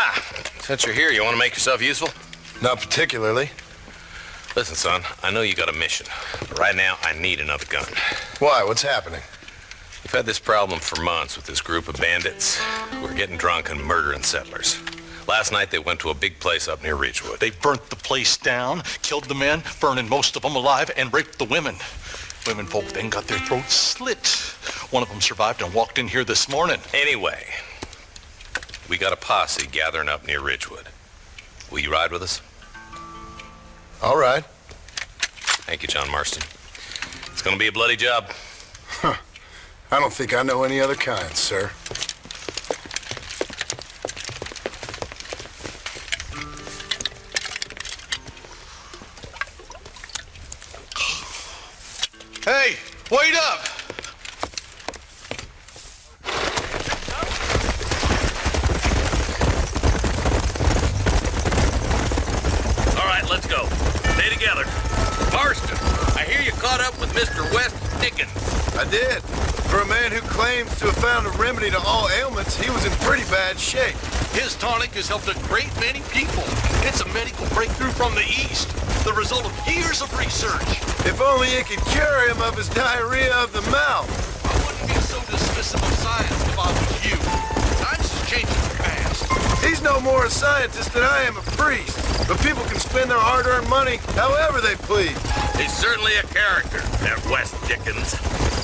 Ah, since you're here, you want to make yourself useful? Not particularly. Listen, son, I know you got a mission, but right now I need another gun. Why? What's happening? We've had this problem for months with this group of bandits. We're getting drunk and murdering settlers. Last night they went to a big place up near Ridgewood. They burnt the place down, killed the men, burning most of them alive, and raped the women. Women folk then got their throats slit. One of them survived and walked in here this morning. Anyway, we got a posse gathering up near Ridgewood. Will you ride with us? All right. Thank you, John Marston. It's gonna be a bloody job. Huh. I don't think I know any other kind, sir. Hey, wait up! All right, let's go. Stay together. Marston, I hear you caught up with Mr. West Dickens. I did. For a man who claims to have found a remedy to all ailments, he was in pretty bad shape. His tonic has helped a great many people. It's a medical breakthrough from the East, the result of years of research. If only it could cure him of his diarrhea of the mouth. I wouldn't be so dismissive of science if I was you. Times is changing fast. He's no more a scientist than I am a priest. But people can spend their hard-earned money however they please. He's certainly a character, that West Dickens.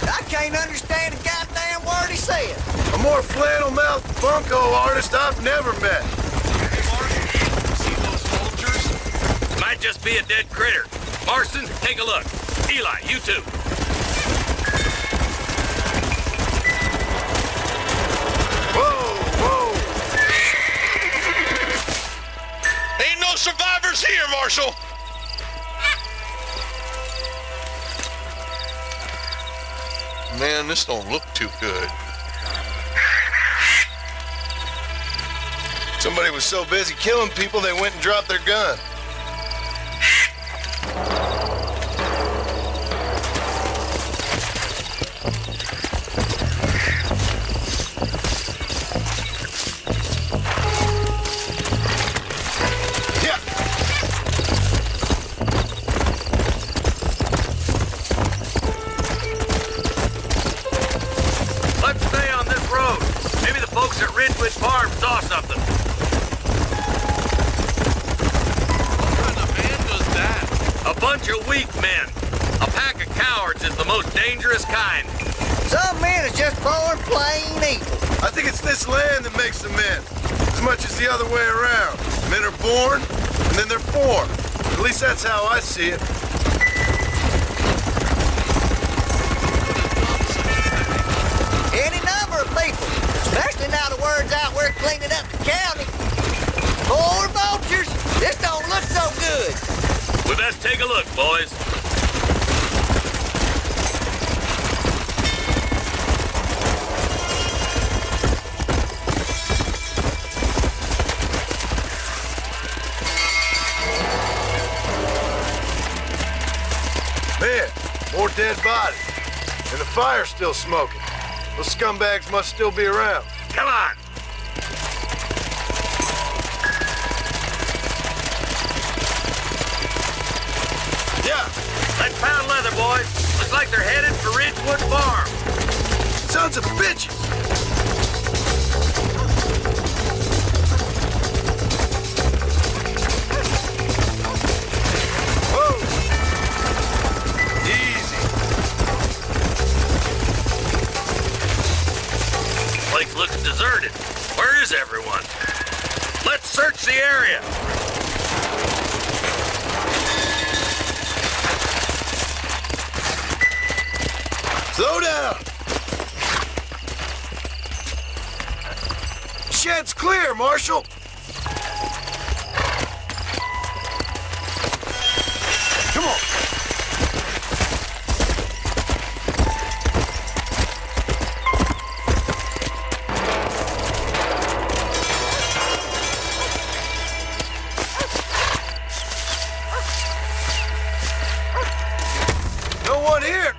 I can't understand a goddamn word he said. A more flannel-mouthed bunko artist I've never met. Hey, Marshall, see those vultures? Might just be a dead critter. Marston, take a look. Eli, you too. Whoa! Ain't no survivors here, Marshal! Man, this don't look too good. Somebody was so busy killing people, they went and dropped their gun. Dangerous kind. Some men is just born plain evil. I think it's this land that makes them men, as much as the other way around. Men are born, and then they're formed. At least that's how I see it. Any number of people, especially now the word's out we're cleaning up the county. Poor vultures, this don't look so good. We best take a look, boys. Man, more dead bodies. And the fire's still smoking. Those scumbags must still be around. Come on! Yeah! Let's pound leather, boys. Looks like they're headed for Ridgewood Farm. Sons of bitches! Looks deserted. Where is everyone? Let's search the area. Slow down. Shed's clear, Marshal. Come on. Here.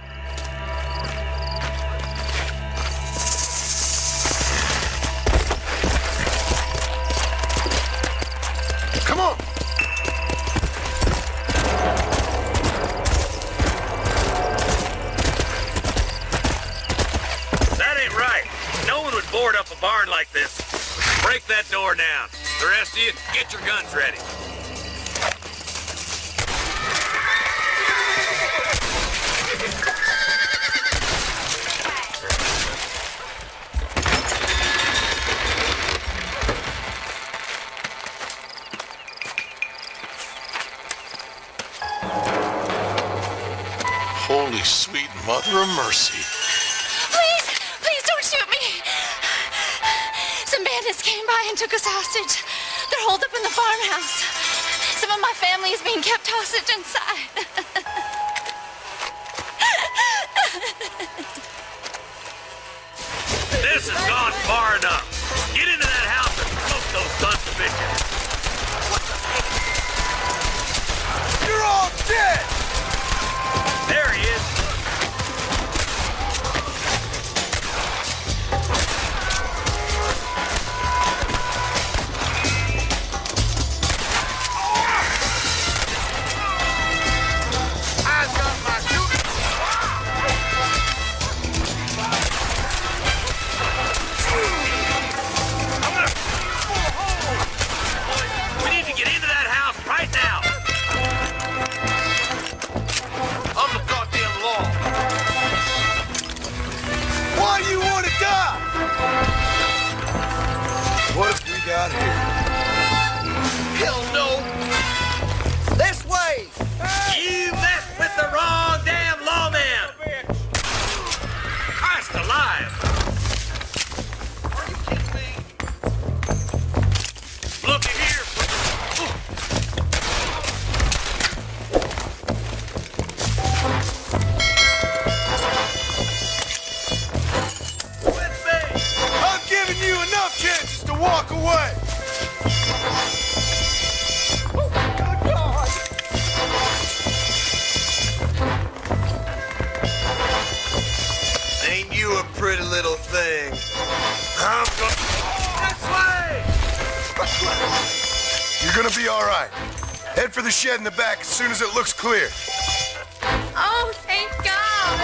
No one would board up a barn like this. Break that door down. The rest of you, get your guns ready. Holy sweet mother of mercy. Please don't shoot me. Some bandits came by and took us hostage. They're holed up in the farmhouse. Some of my family is being kept hostage inside. This has gone far enough. Get into that house and smoke those sons of bitches. You're all dead! There he is. Eyes on my shooting! We need to get into that house right now. I'm the goddamn law. Why do you want to die? What have we got here? Hell no. This way! You messed with the wrong damn lawman. Christ alive. Are you kidding me? Look at here. With me. I'm giving you enough chances to walk away. Ain't you a pretty little thing? I'm going This way. You're gonna be all right. Head for the shed in the back as soon as it looks clear. Oh, thank God.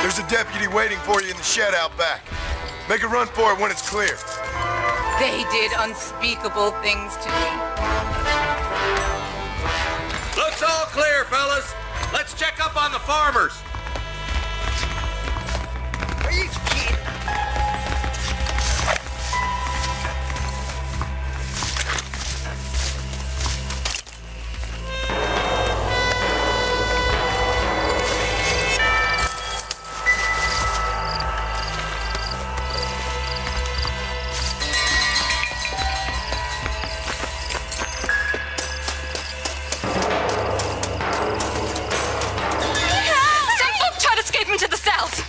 There's a deputy waiting for you in the shed out back. Make a run for it when it's clear. They did unspeakable things to me. Looks all clear, fellas. Let's check up on the farmers. Are you kidding? Some folk tried to escape him to the south,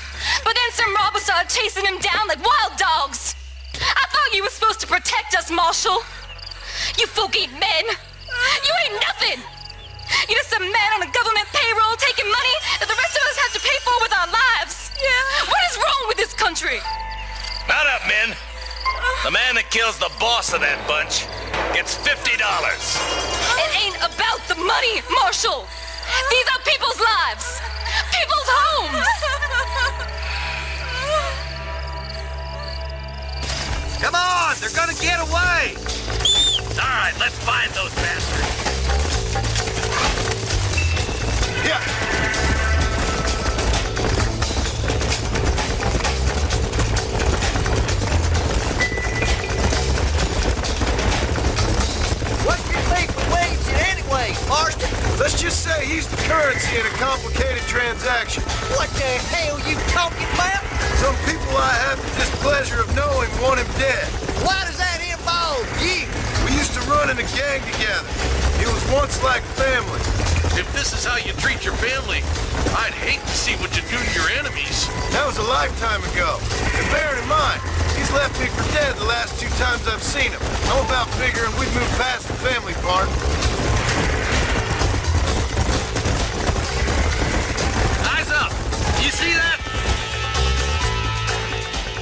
but then some robbers started chasing him down like wild dogs. I thought you were supposed to protect us, Marshal. You folk ain't men. You ain't nothing. You're just a man on a government payroll taking money that the rest of us have to pay for with our lives. Yeah. What is wrong with this country? Mount up, men. The man that kills the boss of that bunch gets $50. It ain't about the money, Marshal. These are people's lives. People's homes. Come on, they're gonna get away. All right, let's find those bastards. Yeah. What you think for waging anyway, Marston? Let's just say he's the currency in a complicated transaction. What the hell you talking about? Some people I have the displeasure of knowing want him dead. Why does that involve you? We used to run in a gang together. It was once like family. If this is how you treat your family, I'd hate to see what you do to your enemies. That was a lifetime ago. And bear in mind, he's left me for dead the last 2 times I've seen him. I'm about figuring we've moved past the family part. Eyes up. You see that?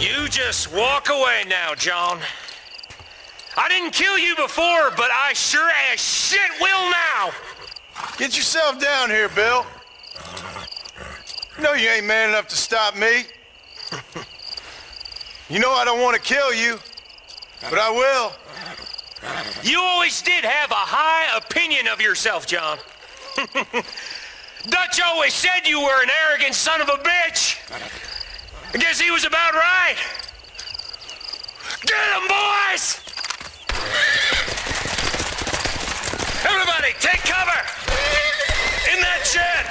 You just walk away now, John. I didn't kill you before, but I sure as shit will now! Get yourself down here, Bill. You know you ain't man enough to stop me. You know I don't want to kill you, but I will. You always did have a high opinion of yourself, John. Dutch always said you were an arrogant son of a bitch. I guess he was about right. Get him, boys! Everybody, take cover! In that shed!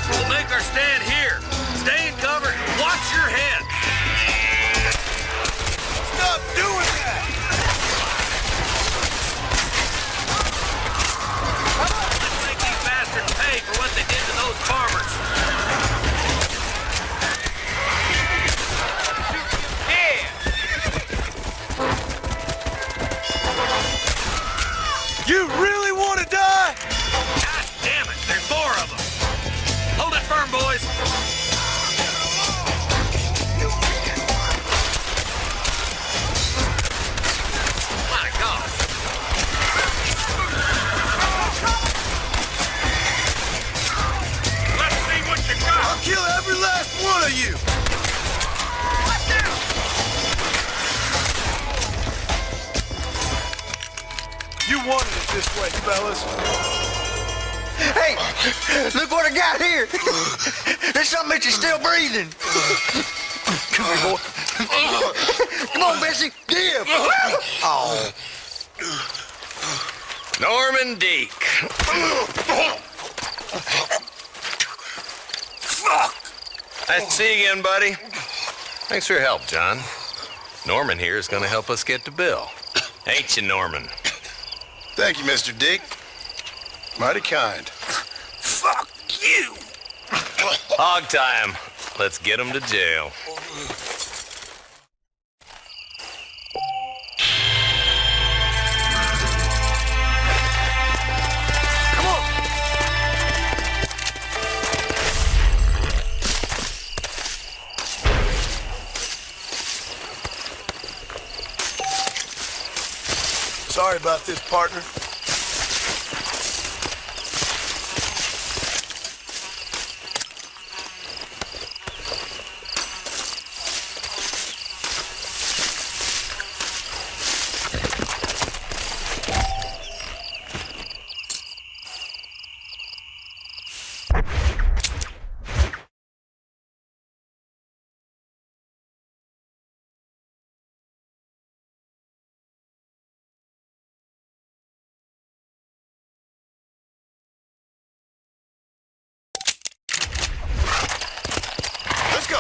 We'll make our stand here. Stay in cover and watch your head. Stop doing that! Let's make these bastards pay for what they did to those farmers. Yeah! You really want to die? God damn it, there's four of them. Hold it firm, boys. My God. Let's see what you got. I'll kill every last one of you! You wanted it this way, fellas. Hey, look what I got here. There's something that you're still breathing. Come here, boy. Come on, Bessie. Give. Oh. Norman Deek. Nice to see you again, buddy. Thanks for your help, John. Norman here is going to help us get to Bill. Ain't you, Norman? Thank you, Mr. Dick. Mighty kind. Fuck you. Hog time. Let's get him to jail. Sorry about this, partner. Let's go.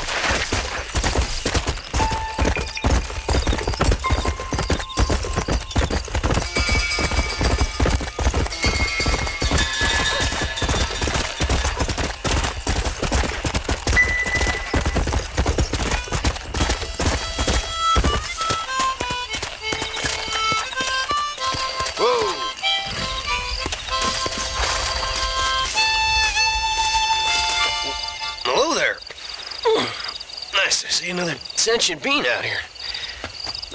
Hello there. Nice to see another sentient being out here.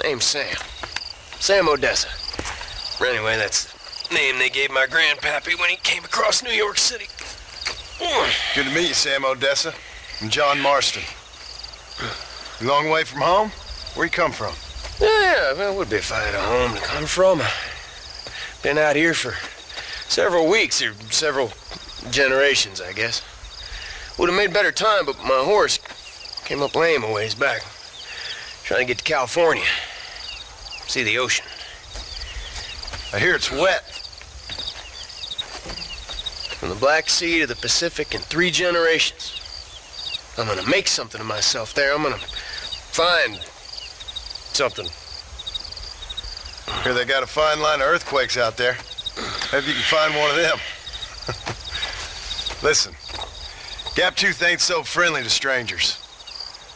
Name's Sam. Sam Odessa. Anyway, that's the name they gave my grandpappy when he came across New York City. Good to meet you, Sam Odessa. I'm John Marston. You long way from home? Where you come from? Yeah, well, it would be if I had a home to come from. Been out here for several weeks, or several generations, I guess. Would have made better time, but my horse came up lame a ways back. Trying to get to California. See the ocean. I hear it's wet. From the Black Sea to the Pacific in 3 generations. I'm gonna make something of myself there. I'm gonna find something. Hear they got a fine line of earthquakes out there. Maybe you can find one of them. Listen, Gaptooth ain't so friendly to strangers.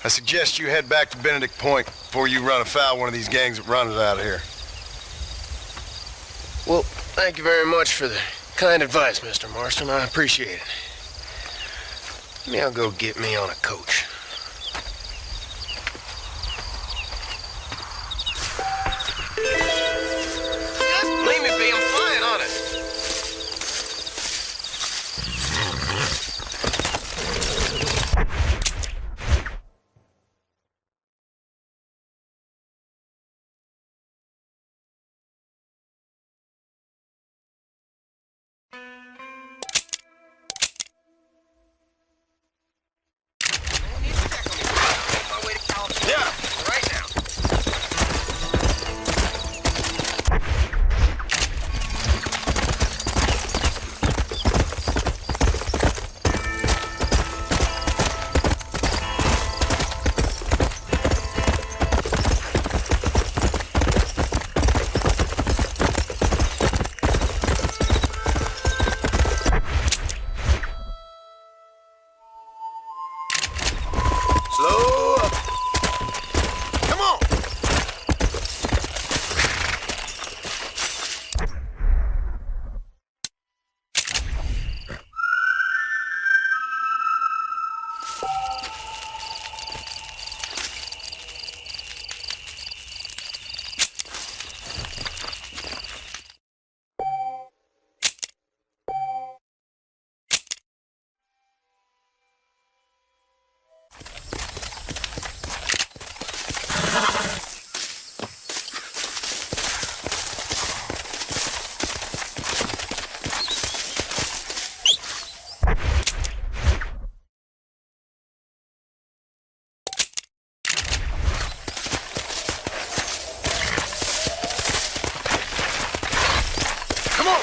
I suggest you head back to Benedict Point before you run afoul of one of these gangs that run it out of here. Well, thank you very much for the Kind advice, Mr. Marston. I appreciate it. Maybe I'll go get me on a coach. Just leave me be. I'm flying on it. Slow up. Come on. Come on.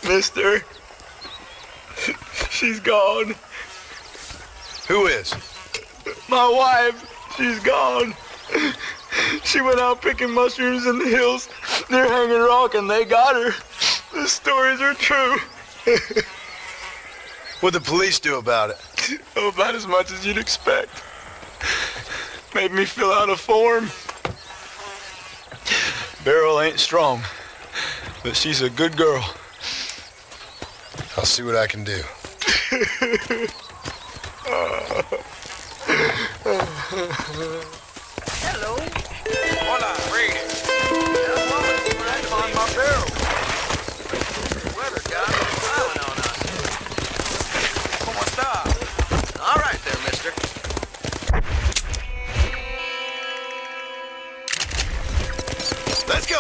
Mister, she's gone. Who is? My wife, she's gone. She went out picking mushrooms in the hills near Hanging Rock and they got her. The stories are true. What'd the police do about it? Oh, about as much as you'd expect. Made me fill out a form. Beryl ain't strong, but she's a good girl. I'll see what I can do. Hello. Hola, Brady. I found my barrel. The weather got me smiling on us. ¿Cómo está? All right there, mister. Let's go.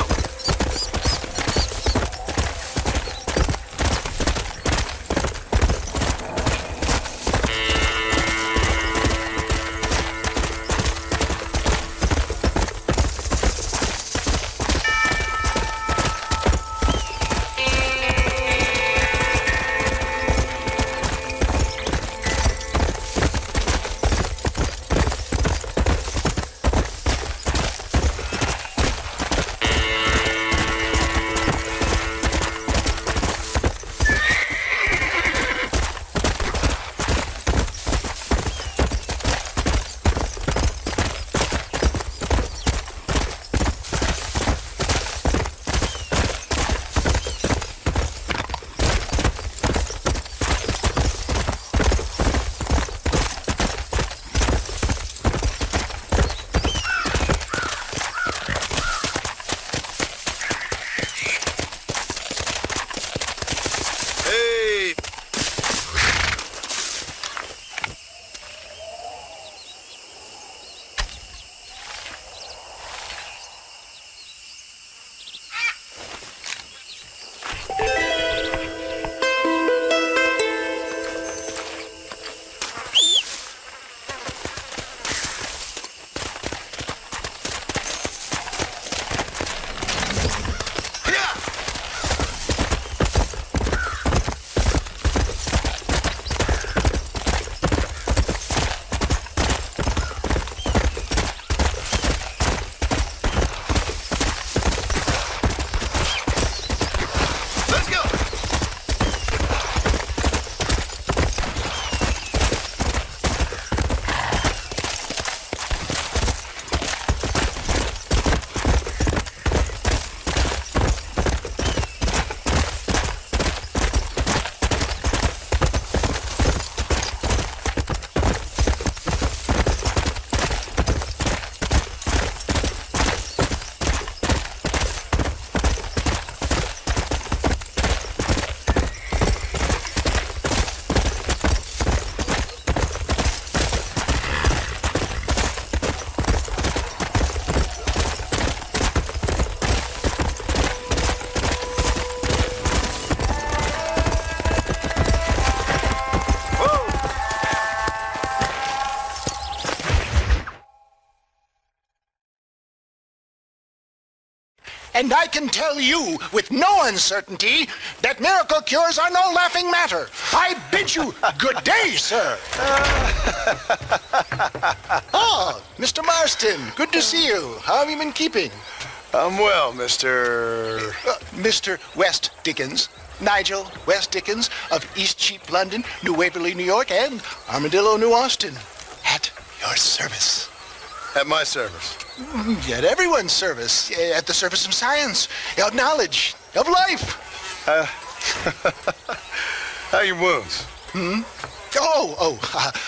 And I can tell you with no uncertainty that miracle cures are no laughing matter. I bid you good day, sir. Oh, Mr. Marston, good to see you. How have you been keeping? I'm well, Mr. Mr. West Dickens. Nigel West Dickens of East Cheap, London, New Waverly, New York, and Armadillo, New Austin. At your service. At my service. At everyone's service. At the service of science, of knowledge, of life. How are your wounds?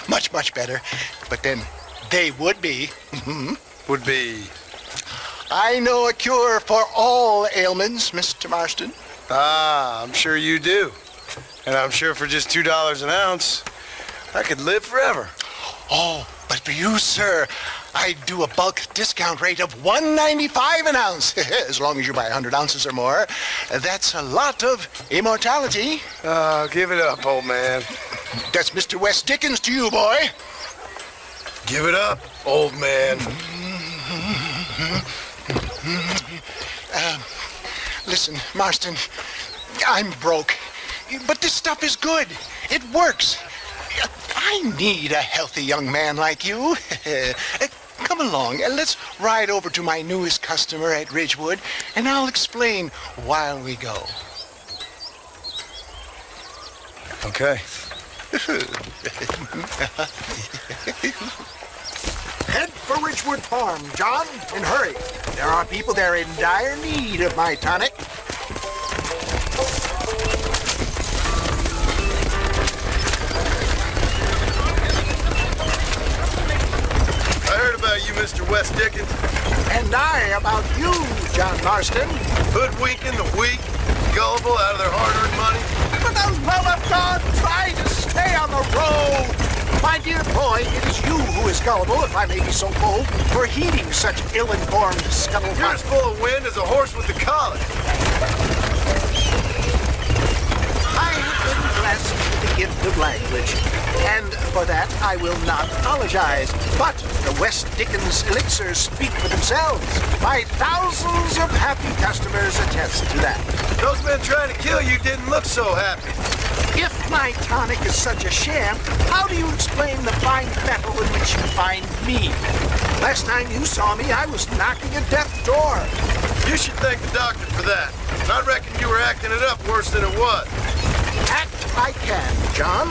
Much, much better. But then they would be. Would be... I know a cure for all ailments, Mr. Marston. Ah, I'm sure you do. And I'm sure for just $2 an ounce, I could live forever. Oh, but for you, sir, I do a bulk discount rate of $1.95 an ounce. As long as you buy 100 ounces or more. That's a lot of immortality. Give it up, old man. That's Mr. West Dickens to you, boy. Give it up, old man. Listen, Marston, I'm broke, but this stuff is good. It works. I need a healthy young man like you. Come along, and let's ride over to my newest customer at Ridgewood, and I'll explain while we go. Okay. Head for Ridgewood Farm, John, and hurry. There are people there in dire need of my tonic. I heard about you, Mr. West Dickens. And I about you, John Marston. Hoodwinking the weak, gullible out of their hard-earned money. For the love of God, try to stay on the road. My dear boy, it is you who is gullible, if I may be so bold, for heeding such ill-informed scuttlebutt. You're as full of wind as a horse with the collar. I have been blessed with the gift of language, and for that I will not apologize. But the West Dickens elixirs speak for themselves. My thousands of happy customers attest to that. Those men trying to kill you didn't look so happy. If my tonic is such a sham, how do you explain the fine fettle in which you find me? Last time you saw me, I was knocking a death door. You should thank the doctor for that. I reckon you were acting it up worse than it was. Act I can, John.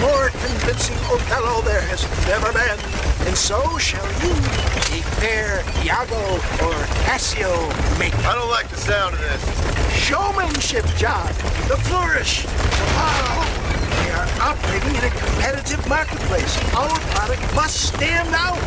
More convincing Othello there has never been. And so shall you, a fair Iago or Cassio make. I don't like the sound of this. Showmanship, John. The flourish. The wow. We are operating in a competitive marketplace. Our product must stand out.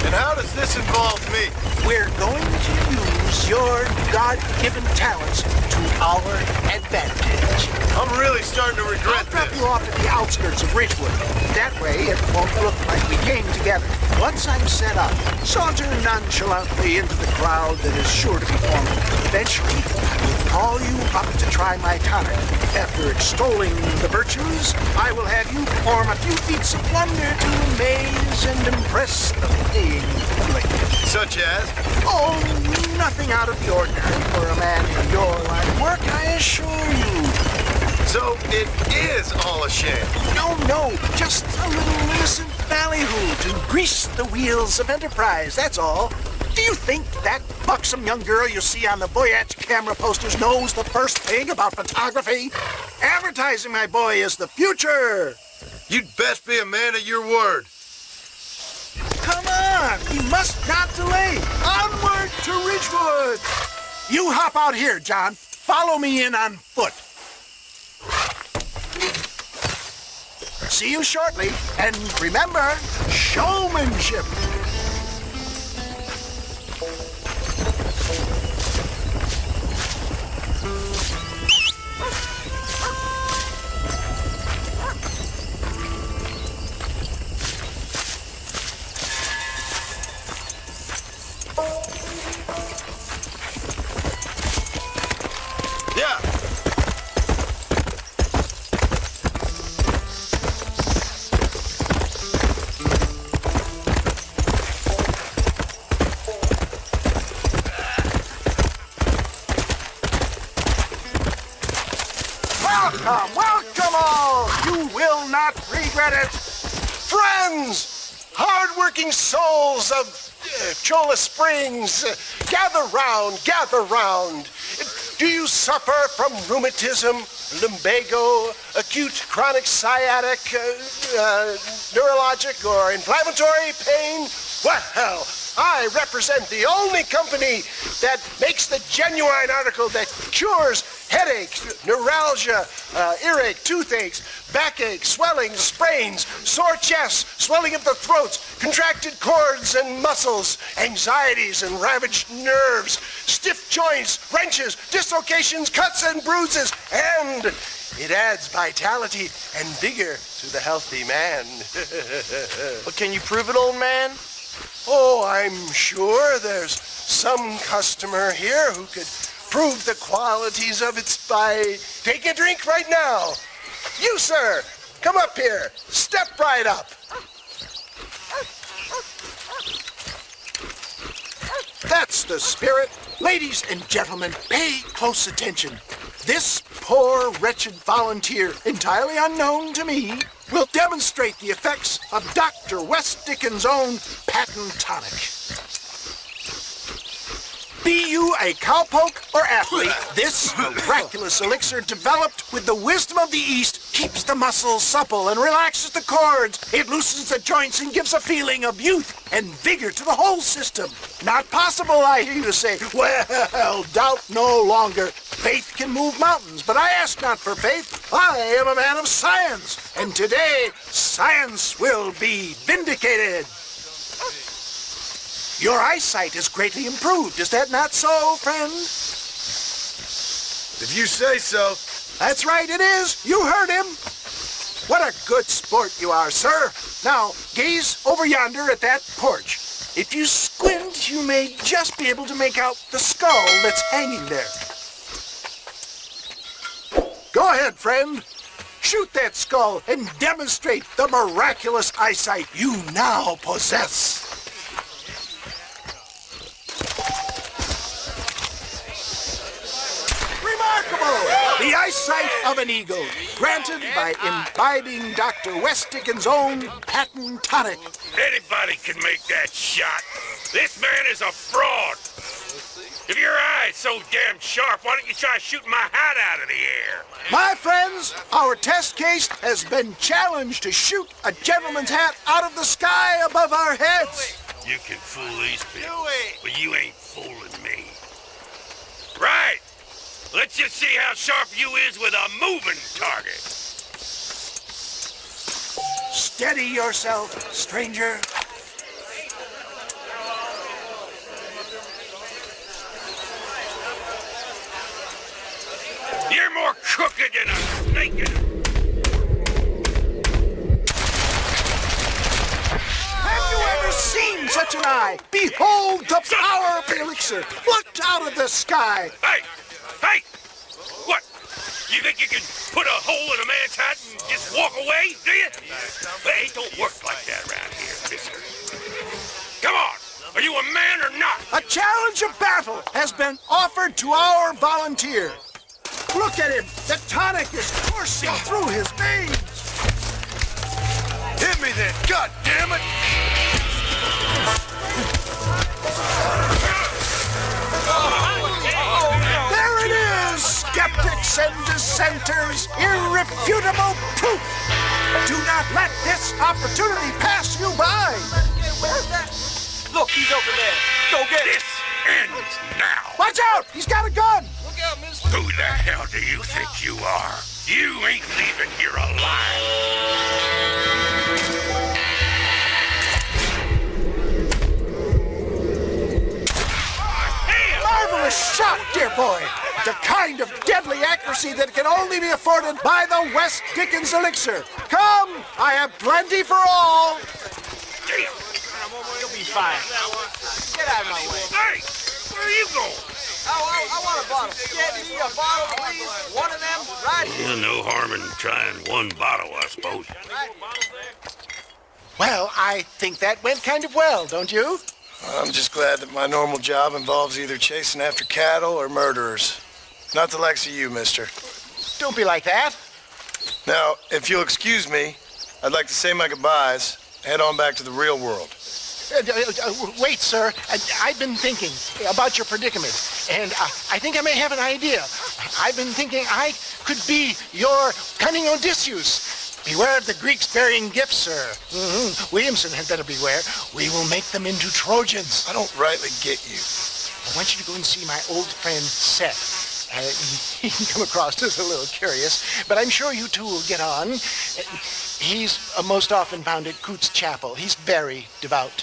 And how does this involve me? We're going to use your God-given talents to our advantage. I'm really starting to regret I'll drop this. you off at the outskirts of Ridgewood. That way, it won't look like we came together. Once I'm set up, saunter nonchalantly into the crowd that is sure to be forming. Eventually, I will call you up to try my tonic. After extolling the virtues, I will have you perform a few feats of wonder to amaze and impress the paying public. Such as? Oh, nothing out of the ordinary for a man in your line of work, I assure you. So it is all a sham. No, just a little innocent ballyhoo to grease the wheels of enterprise, that's all. Do you think that buxom young girl you see on the Voyage camera posters knows the first thing about photography? Advertising, my boy, is the future. You'd best be a man of your word. Come on, we must not delay. Onward to Ridgewood. You hop out here, John. Follow me in on foot. See you shortly, and remember, showmanship. Yeah. Welcome, welcome all! You will not regret it! Friends! Hard-working souls of Cholla Springs, gather round, gather round. Do you suffer from rheumatism, lumbago, acute chronic sciatic, neurologic, or inflammatory pain? Well, I represent the only company that makes the genuine article that cures headaches, neuralgia, earache, toothaches, backache, swelling, sprains, sore chests, swelling of the throats, contracted cords and muscles, anxieties and ravaged nerves, stiff joints, wrenches, dislocations, cuts and bruises, and it adds vitality and vigor to the healthy man. But can you prove it, old man? Oh, I'm sure there's some customer here who could prove the qualities of it by taking a drink right now. You, sir, come up here. Step right up. That's the spirit. Ladies and gentlemen, pay close attention. This poor, wretched volunteer, entirely unknown to me, will demonstrate the effects of Dr. West Dickens' own patent tonic. Be you a cowpoke or athlete, this miraculous elixir developed with the wisdom of the East keeps the muscles supple and relaxes the cords. It loosens the joints and gives a feeling of youth and vigor to the whole system. Not possible, I hear you say. Well, doubt no longer. Faith can move mountains, but I ask not for faith. I am a man of science, and today science will be vindicated. Your eyesight is greatly improved. Is that not so, friend? If you say so. That's right, it is. You heard him. What a good sport you are, sir. Now, gaze over yonder at that porch. If you squint, you may just be able to make out the skull that's hanging there. Go ahead, friend. Shoot that skull and demonstrate the miraculous eyesight you now possess. The eyesight of an eagle, granted by imbibing Dr. West Dickens' own patent tonic. Anybody can make that shot. This man is a fraud. If your eye's so damn sharp, why don't you try shooting my hat out of the air? My friends, our test case has been challenged to shoot a gentleman's hat out of the sky above our heads. You can fool these people, but you ain't fooling me. Right. Let's just see how sharp you is with a moving target. Steady yourself, stranger. You're more crooked than a snake. Have you ever seen such an eye? Behold the power of the elixir, plucked out of the sky. Hey! Hey! What? You think you can put a hole in a man's hat and just walk away, do you? Well, it don't work like that around here, mister. Come on! Are you a man or not? A challenge of battle has been offered to our volunteer. Look at him! The tonic is coursing through his veins! Hit me then, God damn it! There it is! Skeptics and dissenters, irrefutable proof! Do not let this opportunity pass you by! Look, he's over there. Go get it. This ends now. Watch out! He's got a gun! Look out, mister. Who the hell do you think you are? You ain't leaving here alive. Marvelous shot, dear boy! The kind of deadly accuracy that can only be afforded by the West Dickens elixir. Come, I have plenty for all. Damn. You'll be fine. Get out of my way. Hey, where are you going? I want a bottle. Candy, a bottle, please. One of them, right here. Well, no harm in trying one bottle, I suppose. Well, I think that went kind of well, don't you? I'm just glad that my normal job involves either chasing after cattle or murderers. Not the likes of you, mister. Don't be like that. Now, if you'll excuse me, I'd like to say my goodbyes, head on back to the real world. Wait, sir. I've been thinking about your predicament, and I think I may have an idea. I've been thinking I could be your cunning Odysseus. Beware of the Greeks bearing gifts, sir. Williamson had better beware. We will make them into Trojans. I don't rightly get you. I want you to go and see my old friend Seth. He can come across as a little curious, but I'm sure you two will get on. He's most often found at Coots Chapel. He's very devout.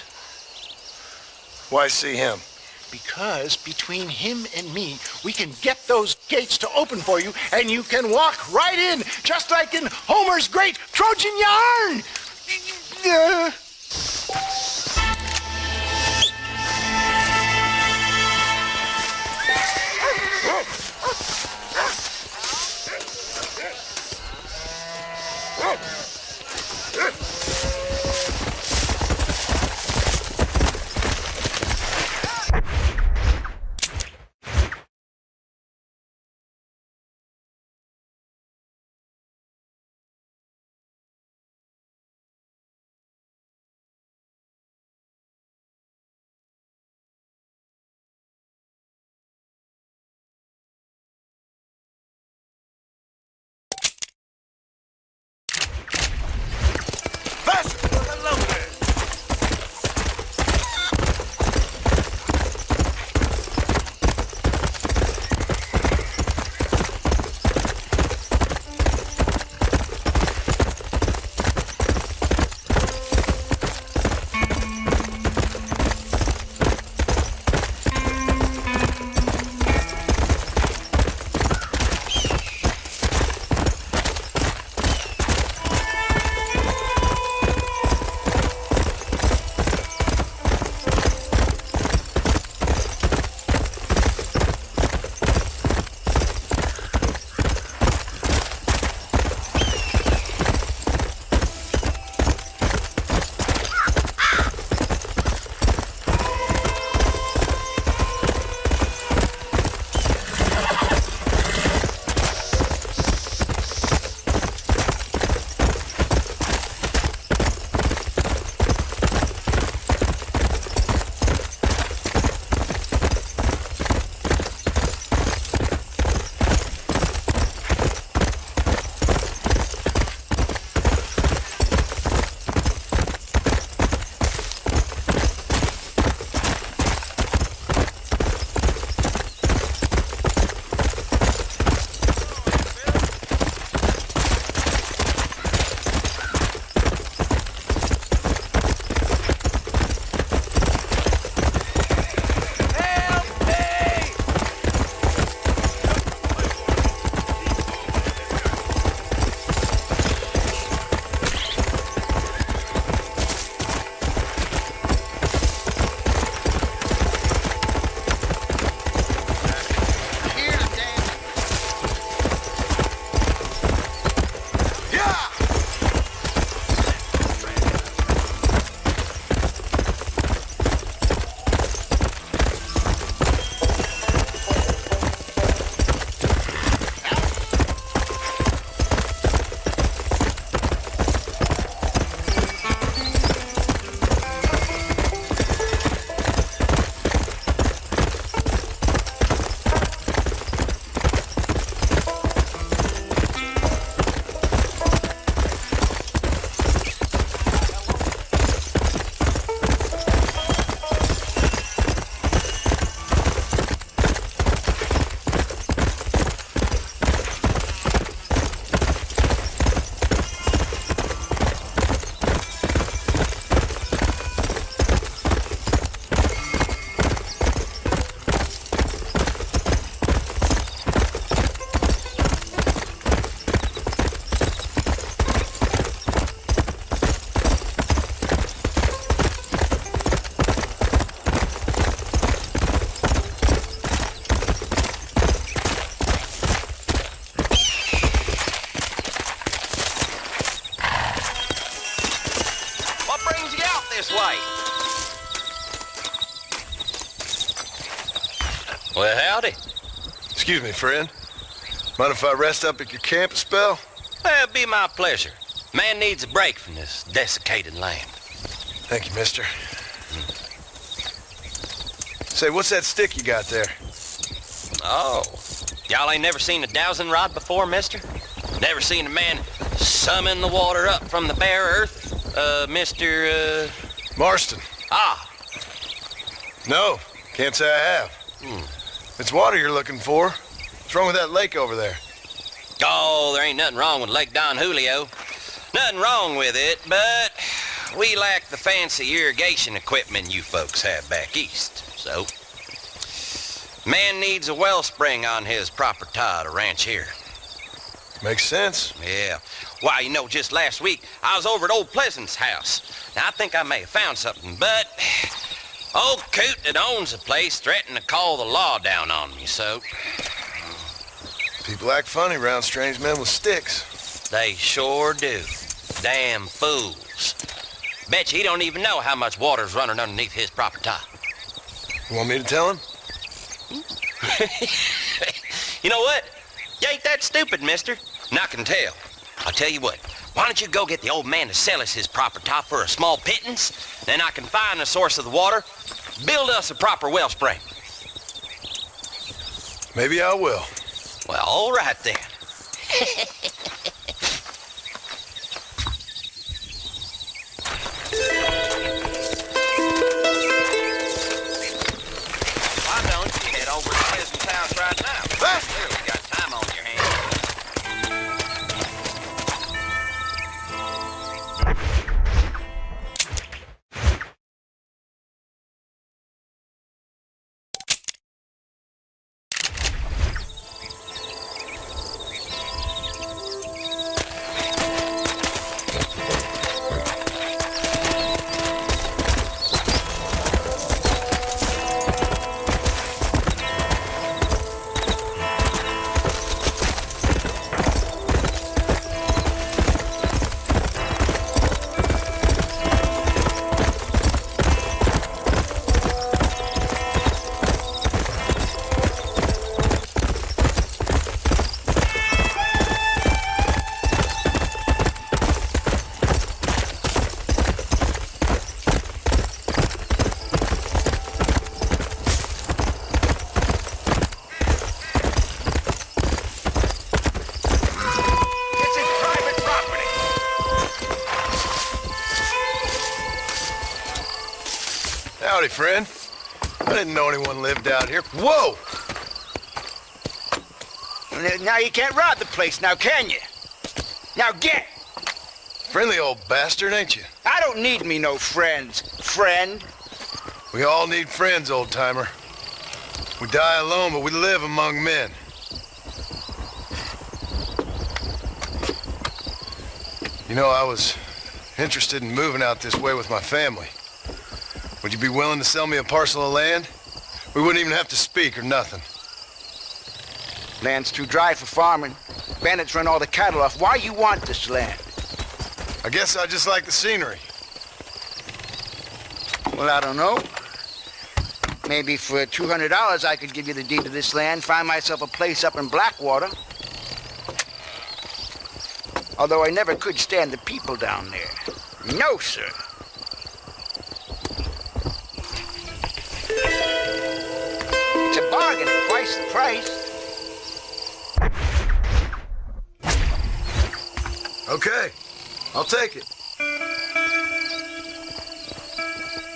Why see him? Because between him and me, we can get those gates to open for you, and you can walk right in, just like in Homer's great Trojan yarn! this way. Well, howdy. Excuse me, friend. Mind if I rest up at your camp a spell? It'll be my pleasure. Man needs a break from this desiccated land. Thank you, mister. Say, what's that stick you got there? Oh, y'all ain't never seen a dowsing rod before, mister? Never seen a man summon the water up from the bare earth? Mr. Marston. Ah. No, can't say I have. It's water you're looking for. What's wrong with that lake over there? Oh, there ain't nothing wrong with Lake Don Julio. Nothing wrong with it, but we lack the fancy irrigation equipment you folks have back east, so... Man needs a wellspring on his property to ranch here. Makes sense. Yeah. Why, you know, just last week, I was over at Old Pleasant's house. Now, I think I may have found something, but... Old coot that owns the place threatened to call the law down on me, so... People act funny around strange men with sticks. They sure do. Damn fools. Bet you he don't even know how much water's running underneath his property. You want me to tell him? You know what? You ain't that stupid, mister. And I can tell. I'll tell you what. Why don't you go get the old man to sell us his property for a small pittance? Then I can find the source of the water, build us a proper wellspring. Maybe I will. Well, all right then. Why don't you head over to Pleasant's house right now? Clearly got time on your hands. Howdy, friend. I didn't know anyone lived out here. Whoa! Now you can't rob the place, now can you? Now get! Friendly old bastard, ain't you? I don't need me no friends, friend. We all need friends, old-timer. We die alone, but we live among men. You know, I was interested in moving out this way with my family. Would you be willing to sell me a parcel of land? We wouldn't even have to speak or nothing. Land's too dry for farming. Bandits run all the cattle off. Why you want this land? I guess I just like the scenery. Well, I don't know. Maybe for $200 I could give you the deed to this land, find myself a place up in Blackwater. Although I never could stand the people down there. No, sir. It's a bargain, twice the price. Okay, I'll take it.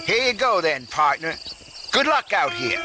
Here you go then, partner. Good luck out here.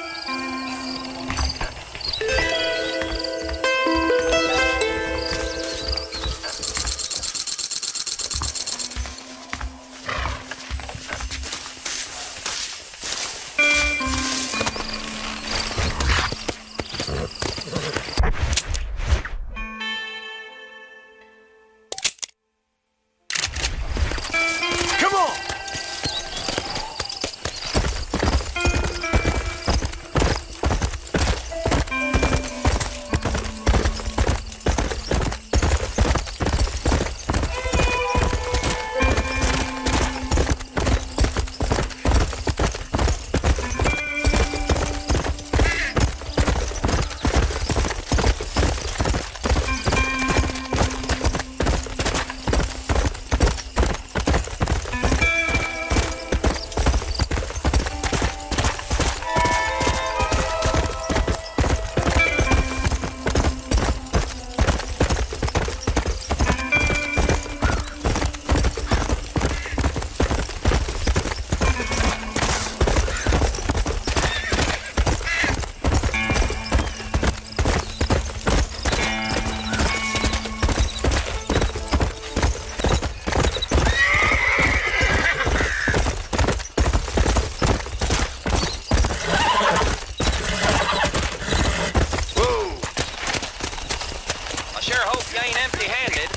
empty-handed.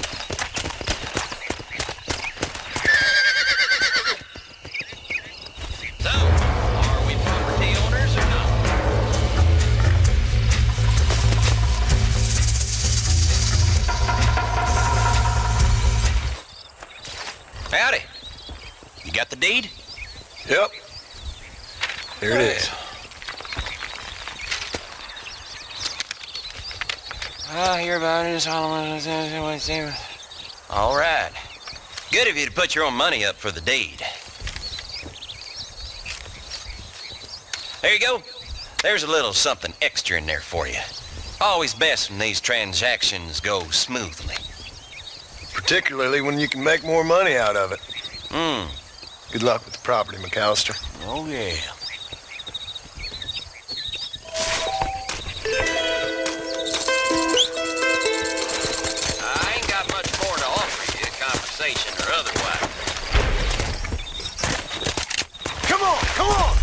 So, are we property owners or not? Howdy. You got the deed? Yep. Here it is. I hear about it. All right. Good of you to put your own money up for the deed. There you go. There's a little something extra in there for you. Always best when these transactions go smoothly. Particularly when you can make more money out of it. Good luck with the property, McAllister. Oh, yeah. I ain't got much more to offer you, compensation or otherwise. Come on, come on!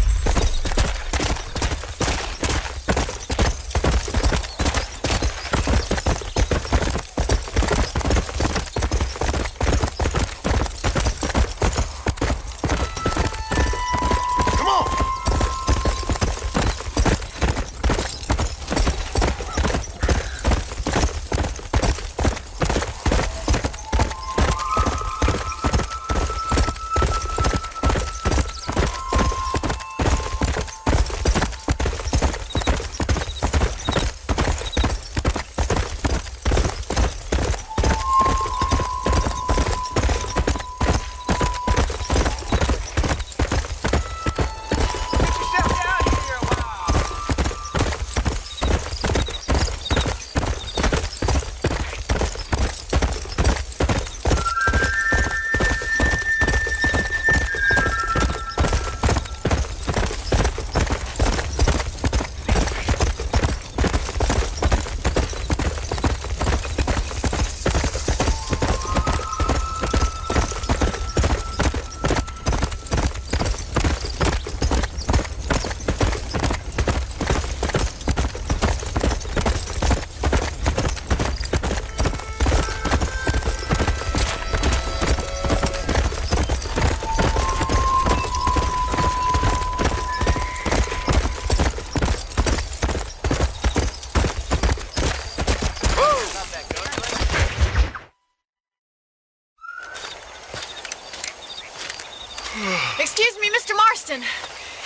Excuse me, Mr. Marston.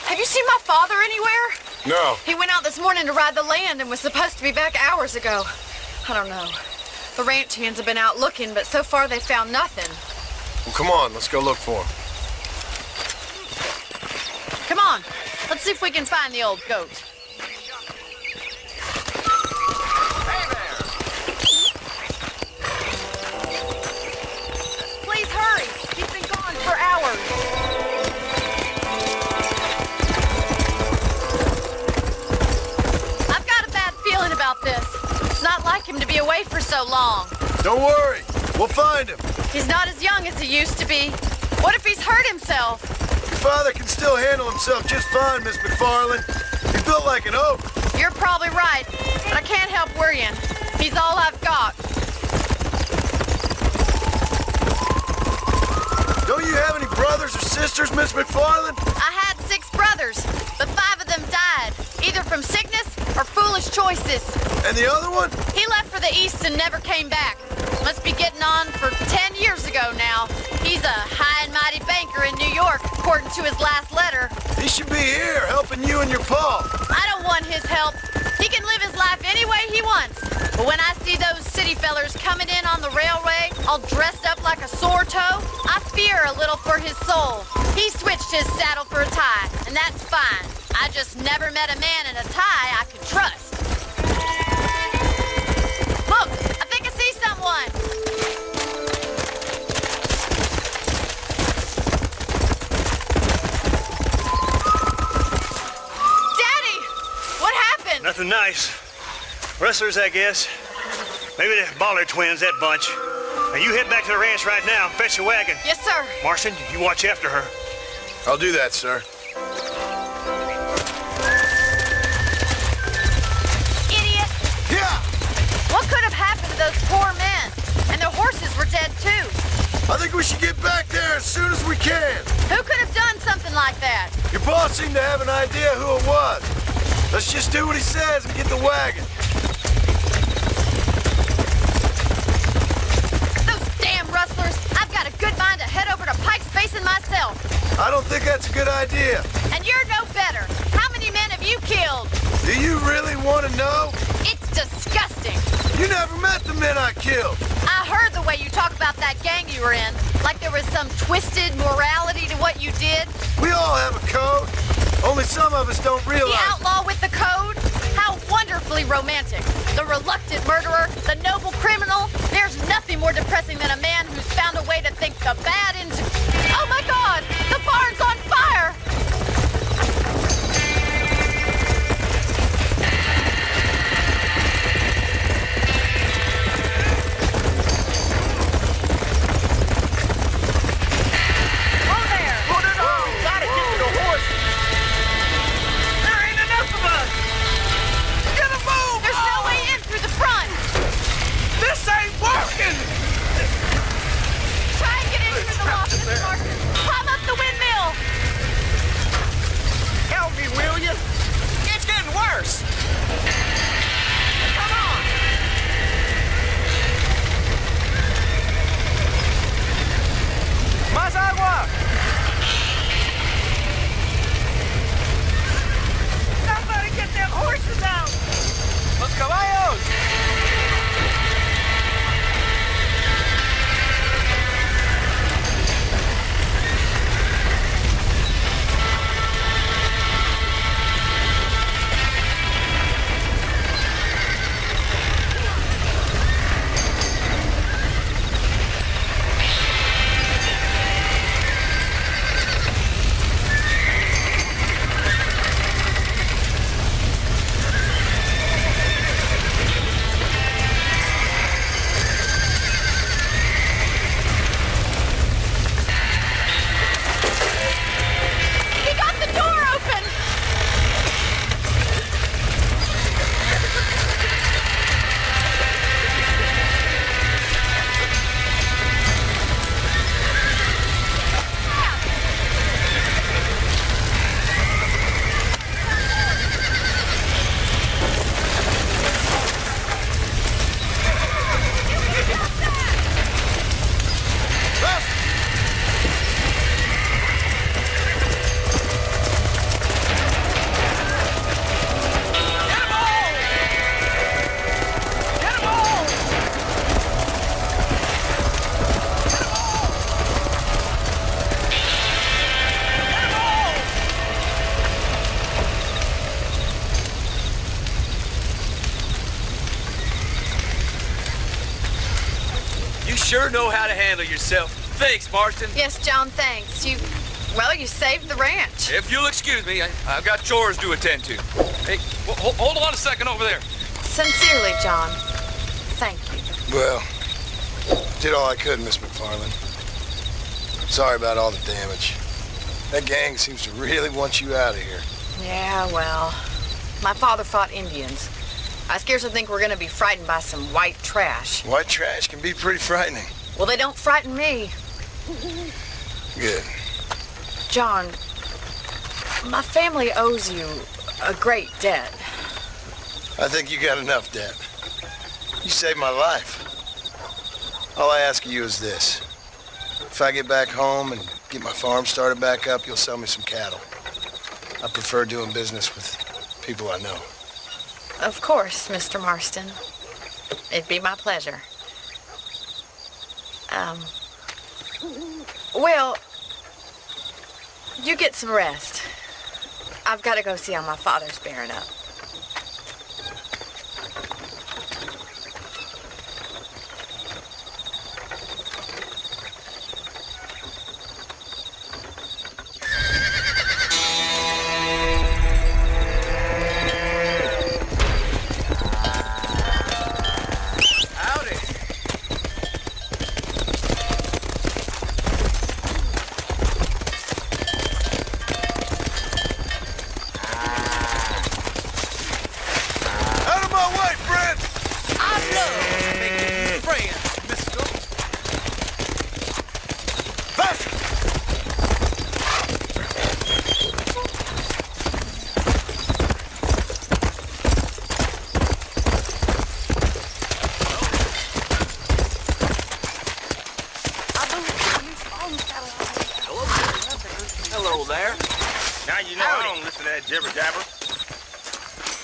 Have you seen my father anywhere? No. He went out this morning to ride the land and was supposed to be back hours ago. I don't know. The ranch hands have been out looking, but so far they found nothing. Well, come on, let's go look for him. Come on, let's see if we can find the old goat. Please hurry. He's been gone for hours. I've got a bad feeling about this. It's not like him to be away for so long. Don't worry, we'll find him. He's not as young as he used to be. What if he's hurt himself? Your father can still handle himself just fine, Miss McFarland. He's built like an oak. You're probably right, but I can't help worrying. He's all I've got. Don't you have any brothers or sisters, Miss McFarland? I had 6 brothers, but 5 of them died, either from sickness or foolish choices. And the other one? He left for the East and never came back. Must be getting on for 10 years ago now. He's a high and mighty banker in New York, according to his last letter. He should be here, helping you and your pa. I don't want his help. He can live his life any way he wants. But when I see those city fellers coming in on the railway, all dressed up like a sore toe, I fear a little for his soul. He switched his saddle for a tie, and that's fine. I just never met a man in a tie I could trust. Look, I think I see someone. Daddy, what happened? Nothing nice. Rustlers, I guess. Maybe the Baller twins, that bunch. Now you head back to the ranch right now and fetch a wagon. Yes, sir. Marston, you watch after her. I'll do that, sir. Idiot! Yeah! What could have happened to those poor men? dead too. I think we should get back there as soon as we can. Who could have done something like that? Your boss seemed to have an idea who it was. Let's just do what he says and get the wagon. Those damn rustlers! I've got a good mind to head over to Pike's Basin myself. I don't think that's a good idea. And you're no better. How many men have you killed? Do you really want to know? It's disgusting. You never met the men I killed. I heard the way you talk about that gang you were in. Like there was some twisted morality to what you did. We all have a code. Only some of us don't realize. The outlaw with the code? How wonderfully romantic. The reluctant murderer, the noble criminal. There's nothing more depressing than a man who's found a way to think the bad into... Oh my God! The barn's on fire! Climb up the windmill! Help me, will you? It's getting worse. Come on. Más agua. Somebody get them horses out. Los caballos. Sure know how to handle yourself. Thanks, Marston. Yes, John, thanks. You saved the ranch. If you'll excuse me, I've got chores to attend to. Hey, hold on a second over there. Sincerely, John. Thank you. Well, did all I could, Miss McFarland. Sorry about all the damage. That gang seems to really want you out of here. Yeah, well, my father fought Indians. I scarcely think we're gonna be frightened by some white trash. White trash can be pretty frightening. Well, they don't frighten me. Good. John, my family owes you a great debt. I think you got enough debt. You saved my life. All I ask of you is this. If I get back home and get my farm started back up, you'll sell me some cattle. I prefer doing business with people I know. Of course, Mr. Marston. It'd be my pleasure. Well, you get some rest. I've got to go see how my father's bearing up. there. Now you know I don't listen to that jibber-jabber.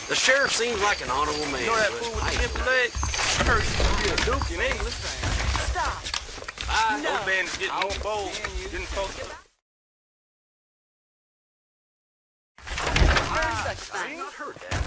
The sheriff seems like an honorable man. You know that fool with the simple leg? I heard he used to be a duke in English. Stop. Those men getting more bold. Didn't folks... Such fun. I've not heard that.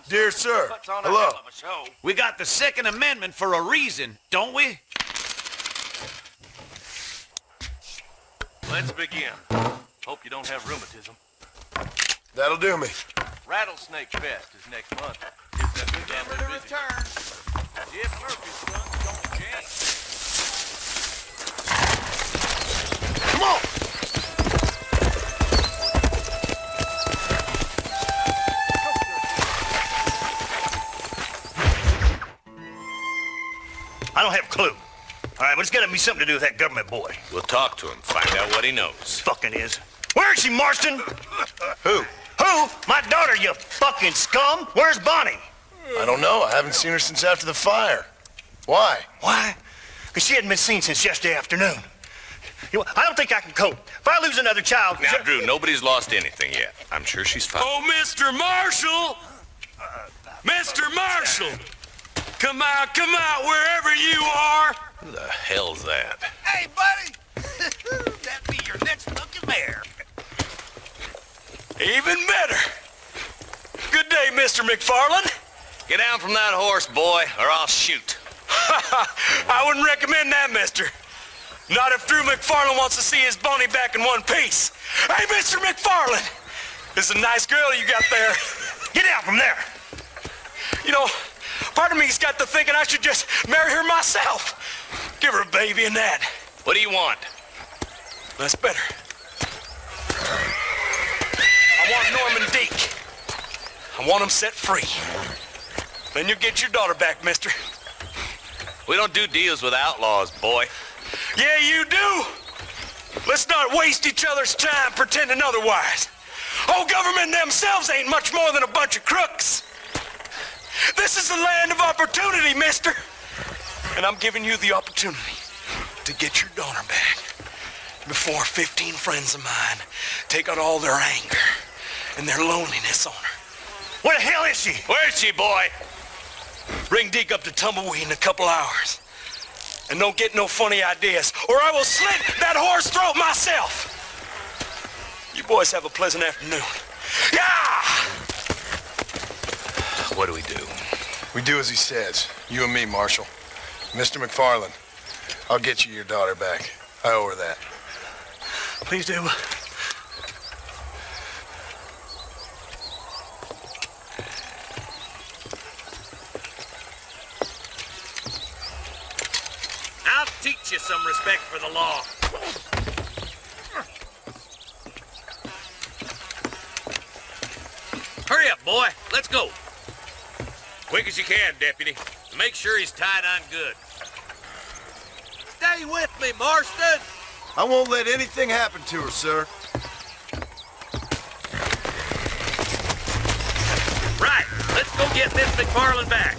Dear sir, hello. We got the Second Amendment for a reason, don't we? Let's begin. Hope you don't have rheumatism. That'll do me. Rattlesnake Fest is next month. If that big damn busy. Return. Jeff Murphy's son, John James. Come on! I don't have a clue. All right, but it's gotta be something to do with that government boy. We'll talk to him, find out what he knows. Fucking is. Where is she, Marston? Who? Who? My daughter, you fucking scum. Where's Bonnie? I don't know. I haven't seen her since after the fire. Why? Why? Because she hadn't been seen since yesterday afternoon. You know, I don't think I can cope. If I lose another child... Now, Drew, nobody's lost anything yet. I'm sure she's fine. Oh, Mr. Marshall! Mr. Marshall! Come out, wherever you are! Who the hell's that? Hey, buddy! That'd be your next looking mare. Even better. Good day, Mr. McFarland. Get down from that horse, boy, or I'll shoot. I wouldn't recommend that, mister. Not if Drew McFarland wants to see his Bonnie back in one piece. Hey, Mr. McFarland! This is a nice girl you got there. Get out from there! You know, part of me's got to thinking I should just marry her myself. Give her a baby and that. What do you want? That's better. I want Norman Deke. I want him set free. Then you'll get your daughter back, mister. We don't do deals with outlaws, boy. Yeah, you do. Let's not waste each other's time pretending otherwise. Oh, government themselves ain't much more than a bunch of crooks. This is the land of opportunity, mister. And I'm giving you the opportunity to get your daughter back before 15 friends of mine take out all their anger and their loneliness on her. Where the hell is she? Where is she, boy? Bring Deke up to Tumbleweed in a couple hours. And don't get no funny ideas, or I will slit that horse throat myself. You boys have a pleasant afternoon. Yeah! What do we do? We do as he says. You and me, Marshal. Mr. McFarland, I'll get you your daughter back. I owe her that. Please do. some respect for the law. Hurry up, boy. Let's go. Quick as you can, Deputy. Make sure he's tied on good. Stay with me, Marston. I won't let anything happen to her, sir. Right. Let's go get Miss McFarland back.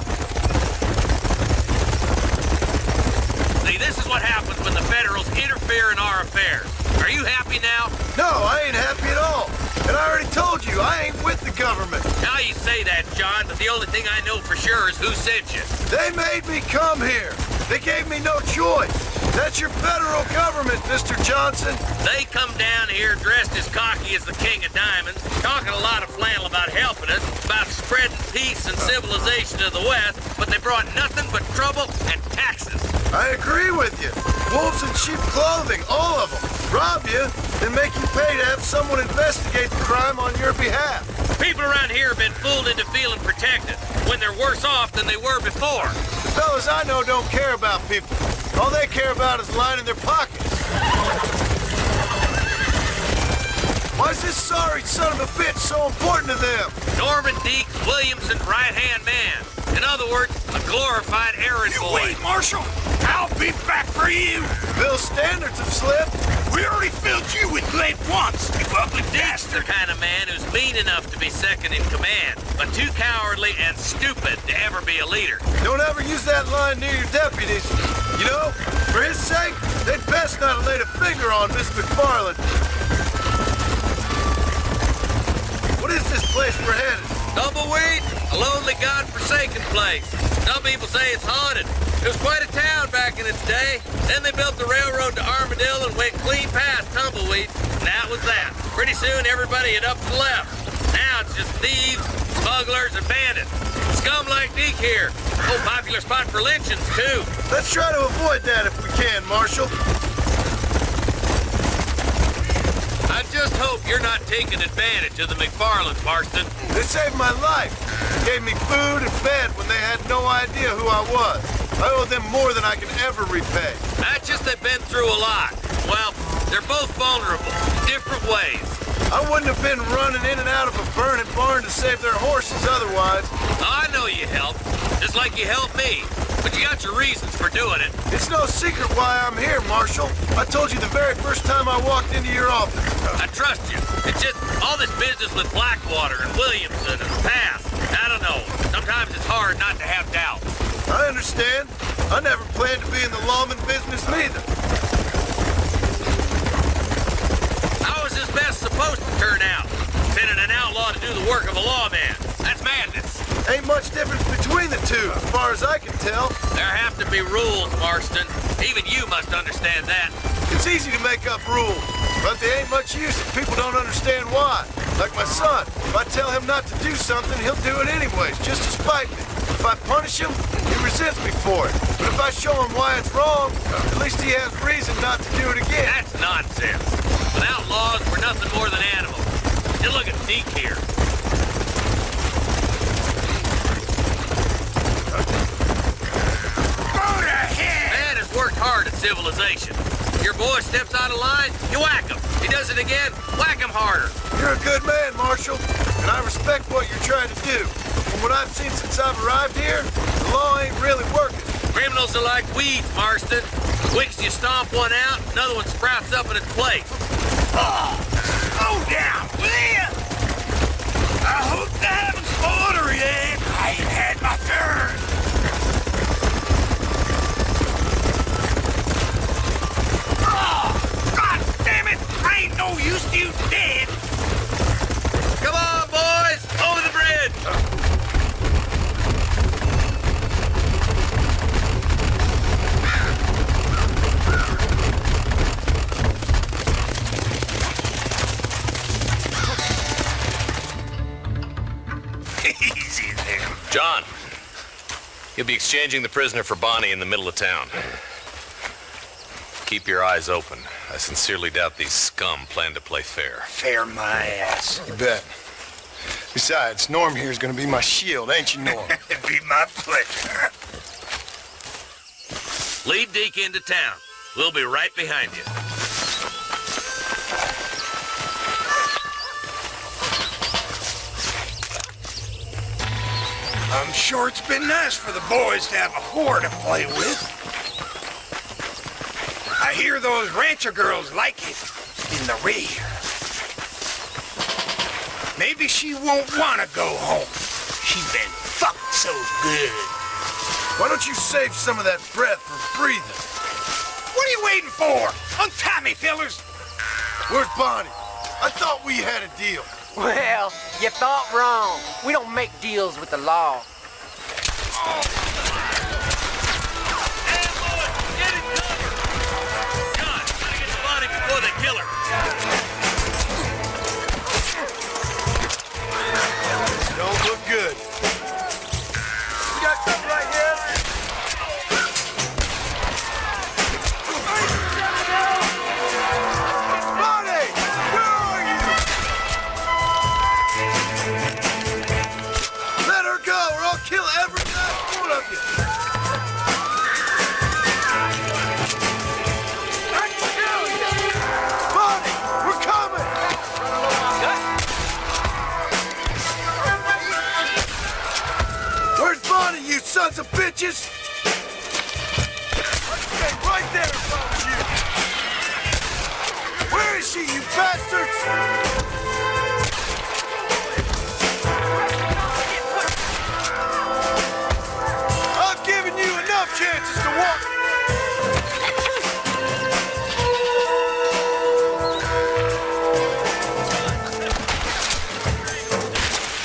See, this is what happens when the Federals interfere in our affairs. Are you happy now? No, I ain't happy at all. And I already told you, I ain't with the government. Now you say that, John, but the only thing I know for sure is who sent you. They made me come here. They gave me no choice. That's your federal government, Mr. Johnson. They come down here dressed as cocky as the King of Diamonds, talking a lot of flannel about helping us, about spreading peace and civilization to the West, but they brought nothing but trouble and taxes. I agree with you. Wolves in sheep clothing, all of them. Rob you, then make you pay to have someone investigate the crime on your behalf. People around here have been fooled into feeling protected, when they're worse off than they were before. The fellas I know don't care about people. All they care about is lining their pockets. Why is this sorry son of a bitch so important to them? Norman Deeks Williamson's right-hand man. In other words, a glorified errand boy. Wait, Marshal! I'll be back for you! Bill's standards have slipped. We already filled you with lead once, you ugly That's the bastard! kind of man who's mean enough to be second in command, but too cowardly and stupid to ever be a leader. Don't ever use that line near your deputies. You know, for his sake, they'd best not have laid a finger on Miss McFarland. What is this place we're headed? Tumbleweed, a lonely, god-forsaken place. Some people say it's haunted. It was quite a town back in its day. Then they built the railroad to Armadillo and went clean past Tumbleweed. And that was that. Pretty soon, everybody had up and left. Now it's just thieves, smugglers, and bandits. Scum like Deke here. Oh, popular spot for lynchings, too. Let's try to avoid that if we can, Marshal. I just hope you're not taking advantage of the McFarlands, Marston. They saved my life. Gave me food and bed when they had no idea who I was. I owe them more than I can ever repay. That's just they've been through a lot. Well, they're both vulnerable, different ways. I wouldn't have been running in and out of a burning barn to save their horses otherwise. I know you helped, just like you helped me. But you got your reasons for doing it. It's no secret why I'm here, Marshal. I told you the very first time I walked into your office. I trust you. It's just all this business with Blackwater and Williamson and the past. I don't know. Sometimes it's hard not to have doubt. I understand. I never planned to be in the lawman business neither. How is this best supposed to turn out? Sending an outlaw to do the work of a lawman. That's madness. Ain't much difference between the two, as far as I can tell. There have to be rules, Marston. Even you must understand that. It's easy to make up rules, but they ain't much use if people don't understand why. Like my son, if I tell him not to do something, he'll do it anyways, just to spite me. If I punish him, he resents me for it. But if I show him why it's wrong, at least he has reason not to do it again. That's nonsense. Without laws, we're nothing more than animals. Just look at Deke here. Man has worked hard at civilization. Your boy steps out of line, you whack him. He does it again, whack him harder. You're a good man, Marshal, and I respect what you're trying to do. From what I've seen since I've arrived here, the law ain't really working. Criminals are like weeds, Marston. Quick as you stomp one out, another one sprouts up in its place. Oh, slow down, will you? I hope the heavens order yet. I ain't had my turn. Oh, God damn it! I ain't no use to you dead. Come on, boys, over the bridge. Easy there. John, you'll be exchanging the prisoner for Bonnie in the middle of town. Keep your eyes open. I sincerely doubt these scum plan to play fair. Fair my ass. You bet. Besides, Norm here's gonna be my shield, ain't you, Norm? It'd be my pleasure. Lead Deke into town. We'll be right behind you. I'm sure it's been nice for the boys to have a whore to play with. I hear those rancher girls like it in the rear. Maybe she won't want to go home. She's been fucked so good. Why don't you save some of that breath for breathing? What are you waiting for? Untie me, fellers. Where's Bonnie? I thought we had a deal. Well, you thought wrong. We don't make deals with the law. Before they kill her. Don't look good. We got something right here. Bonnie! Where are you? Let her go or I'll kill every last one of you. You sons of bitches! Stay right there in front of you! Where is she, you bastards? I've given you enough chances to walk.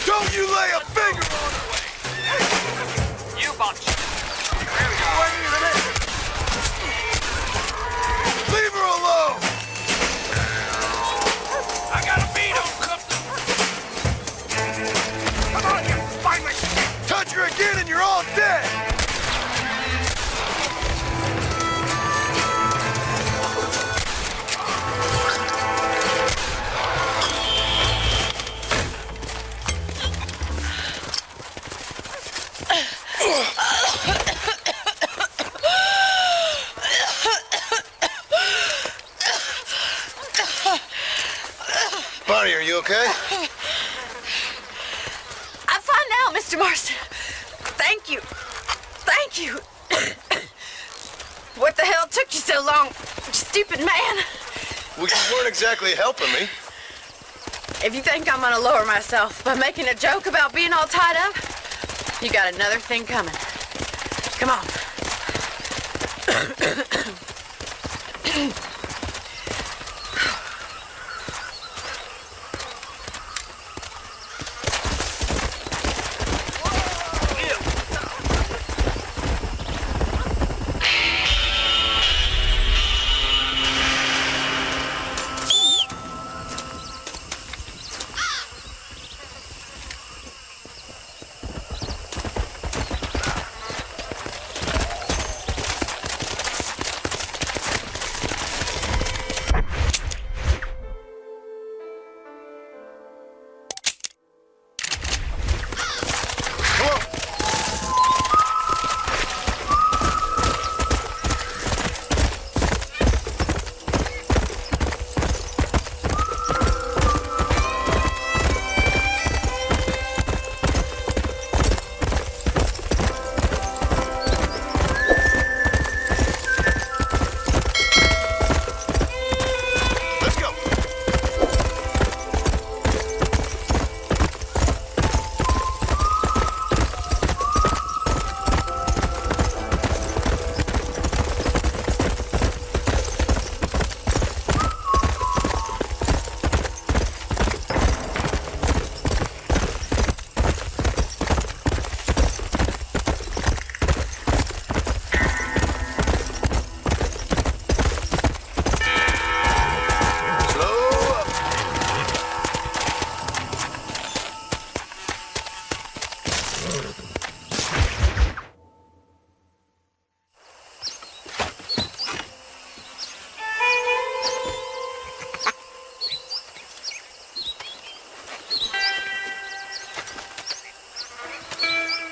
Don't you lay a finger on her! Leave her alone! I got a beat on something. Come on, you finally. Touch her again and you're all dead! Bonnie, are you okay? I'm fine now, Mr. Marston. Thank you. Thank you. What the hell took you so long, stupid man? Well, you weren't exactly helping me. If you think I'm gonna lower myself by making a joke about being all tied up, you got another thing coming. Come on.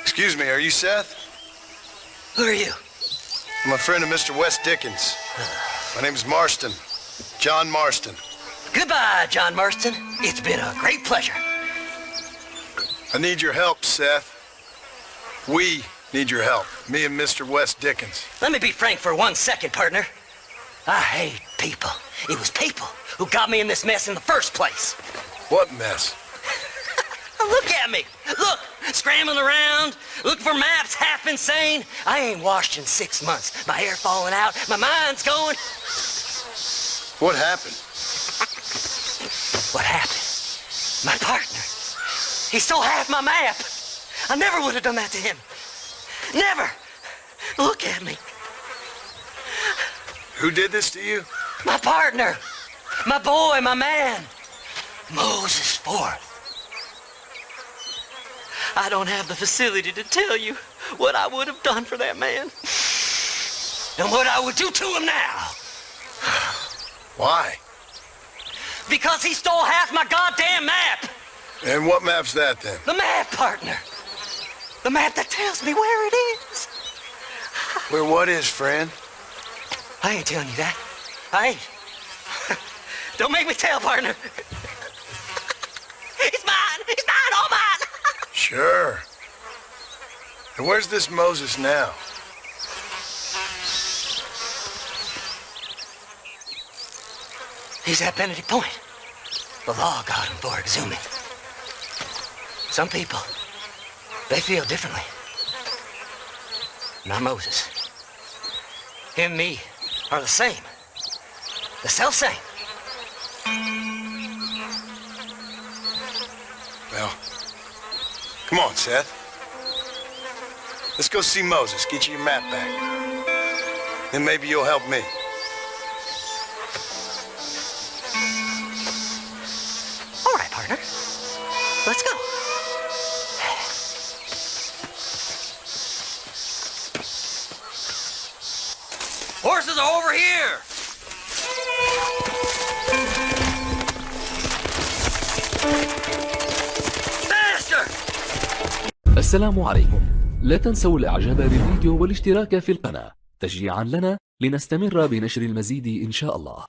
Excuse me, are you Seth? Who are you? I'm a friend of Mr. Wes Dickens. My name's Marston. John Marston. Goodbye, John Marston. It's been a great pleasure. I need your help, Seth. We need your help. Me and Mr. Wes Dickens. Let me be frank for 1 second, partner. I hate people. It was people who got me in this mess in the first place. What mess? Look at me. Look, scrambling around, looking for maps, half insane. I ain't washed in 6 months. My hair falling out, my mind's going. What happened? What happened? My partner. He stole half my map. I never would have done that to him. Never. Look at me. Who did this to you? My partner. My boy, my man. Moses Forth. I don't have the facility to tell you what I would have done for that man. And what I would do to him now. Why? Because he stole half my goddamn map. And what map's that then? The map, partner. The map that tells me where it is. Where what is, friend? I ain't telling you that. I ain't. Don't make me tell, partner. It's mine. It's mine. All mine. Sure. And where's this Moses now? He's at Benedict Point. The law got him for exhuming. Some people, they feel differently. Not Moses. Him and me are the same. The self-same. Well, come on, Seth. Let's go see Moses, get you your map back. Then maybe you'll help me. All right, partner. Let's go. Horses are over here. Faster! السلام عليكم. لا تنسوا الاعجاب بالفيديو والاشتراك في القناة تشجيعا لنا لنستمر بنشر المزيد إن شاء الله.